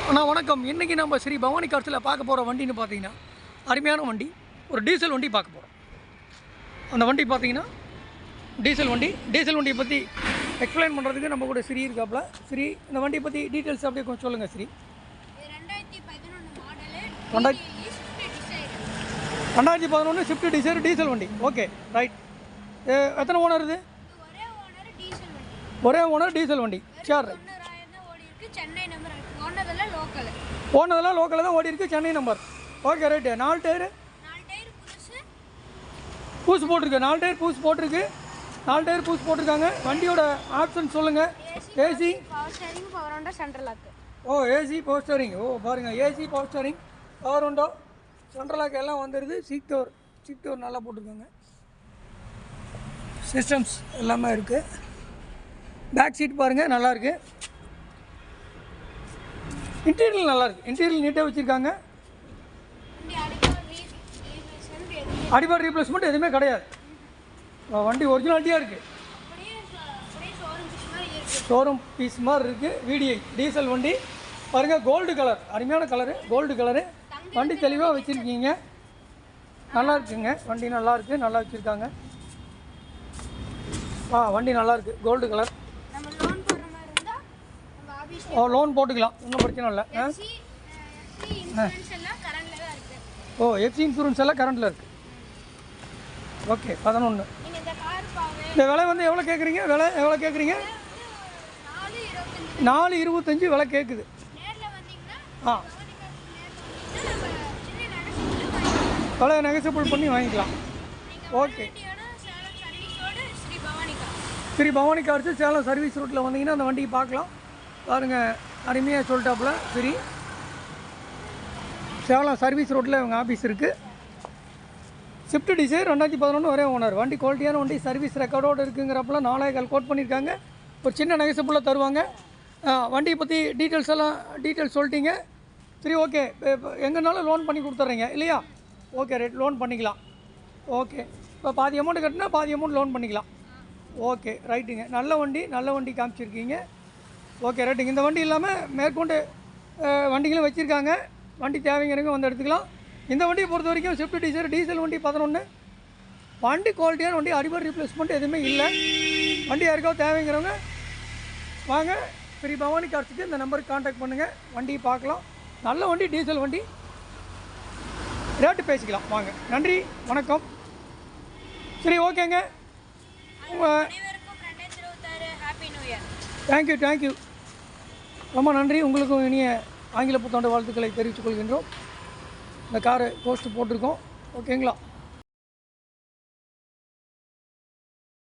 அண்ணா வணக்கம். இன்றைக்கி நம்ம ஸ்ரீ பவானி கார்ஸில் பார்க்க போகிற வண்டின்னு பார்த்தீங்கன்னா அருமையான வண்டி, ஒரு டீசல் வண்டி பார்க்க போகிறோம். அந்த வண்டி பார்த்தீங்கன்னா டீசல் வண்டியை பற்றி எக்ஸ்பிளைன் பண்ணுறதுக்கு நம்ம கூட ஸ்ரீ இருக்காப்புல. ஸ்ரீ, இந்த வண்டியை பற்றி டீட்டெயில்ஸ் அப்படியே கொஞ்சம் சொல்லுங்கள் ஸ்ரீ. 2011 ஸ்விஃப்ட் டிசைர் டீசல் வண்டி. Okay, right. எத்தனை ஓனர் இது? ஒரே ஓனர் டீசல் வண்டி. சார், ஓனதெல்லாம் லோக்கலில் தான் ஓடி இருக்குது, Chennai number. Okay, right. 4 tyre பூஸ் போட்டிருக்கு. 4 டயர் பூஸ் போட்டிருக்காங்க. வண்டியோட ஆப்ஷன் சொல்லுங்கள். AC, AC power steering. பாருங்கள், AC power steering, power window, central lock எல்லாம் வந்துடுது. சீட் டோர் நல்லா போட்டிருக்காங்க. சிஸ்டம்ஸ் எல்லாமே இருக்குது. பேக் சீட் பாருங்கள், நல்லாயிருக்கு. இன்டீரியல் நல்லாயிருக்கு. இன்டீரியல் நீட்டாக வச்சுருக்காங்க. அடிபார் ரீப்ளேஸ்மெண்ட் எதுவுமே கிடையாது. வண்டி ஒரிஜினாலிட்டியாக இருக்குது. ஷோரூம் பீஸ் மாதிரி இருக்குது. VDI டீசல் வண்டி பாருங்கள். கோல்டு கலர், அருமையான கலரு, கோல்டு கலரு. வண்டி தெளிவாக வச்சுருக்கீங்க, நல்லா இருக்குங்க. வண்டி நல்லாயிருக்கு, நல்லா வச்சுருக்காங்க. வண்டி நல்லாயிருக்கு, கோல்டு கலர். லோன் போட்டுக்கலாம், ஒன்றும் பிரச்சனை இல்லை. எஃப்சி இன்சூரன்ஸ் எல்லாம் கரண்டில் இருக்குது. ஓகே, 11. இந்த விலை வந்து எவ்வளோ கேட்குறீங்க? 4.25 விலை கேட்குது. விலை நெகசிபிள் பண்ணி வாங்கிக்கலாம். Okay, Sri Bhavani cars Salem service ரூட்டில் வந்தீங்கன்னா அந்த வண்டிக்கு பார்க்கலாம். பாருங்கள், அருமையாக சொல்லிட்டாப்புல. சரி, சேலம் சர்வீஸ் ரோட்டில் இவங்க ஆஃபீஸ் இருக்குது. ஸ்விஃப்ட் டிசைர் 2011 ஒரே ஓனர். வண்டி குவாலிட்டியான வண்டி, சர்வீஸ் ரெக்கார்டோடு இருக்குங்கிறப்பெல்லாம் 4,000 கோட் பண்ணியிருக்காங்க. ஒரு சின்ன நெகசிபிளாக தருவாங்க. வண்டியை பற்றி டீட்டெயில்ஸ் சொல்லிட்டீங்க. சரி, ஓகே. எங்கேனாலும் லோன் பண்ணி கொடுத்துட்றீங்க இல்லையா? Okay, right. லோன் பண்ணிக்கலாம். ஓகே, இப்போ பாதி அமௌண்ட் கட்டினா பாதி அமௌண்ட் லோன் பண்ணிக்கலாம். ஓகே, ரைட்டுங்க. நல்ல வண்டி காமிச்சிருக்கீங்க. ஓகே, ரைட்டுங்க. இந்த வண்டி இல்லாமல் மேற்கொண்டு வண்டிகளும் வச்சுருக்காங்க. வண்டி தேவைங்கிறவங்க வந்து எடுத்துக்கலாம். இந்த வண்டியை பொறுத்த வரைக்கும் ஸ்விஃப்ட் டிசைர் டீசல் வண்டி 11. வண்டி குவாலிட்டியான வண்டி, அடிபார் ரீப்ளேஸ்மெண்ட் எதுவுமே இல்லை. வண்டி யாருக்காவது தேவைங்கிறவங்க வாங்க, ஸ்ரீ பவானி கார்ஸுக்கு இந்த நம்பருக்கு கான்டாக்ட் பண்ணுங்கள். வண்டியை பார்க்கலாம். நல்ல வண்டி, டீசல் வண்டி, ரேட்டு பேசிக்கலாம். வாங்க. நன்றி, வணக்கம். சரி, ஓகேங்க. தேங்க்யூ. ரொம்ப நன்றி. உங்களுக்கும் இனிய ஆங்கில புத்தாண்டு வாழ்த்துக்களை தெரிவித்துக் கொள்கின்றோம். இந்த காரை போஸ்ட் போட்டிருக்கோம். ஓகேங்களா?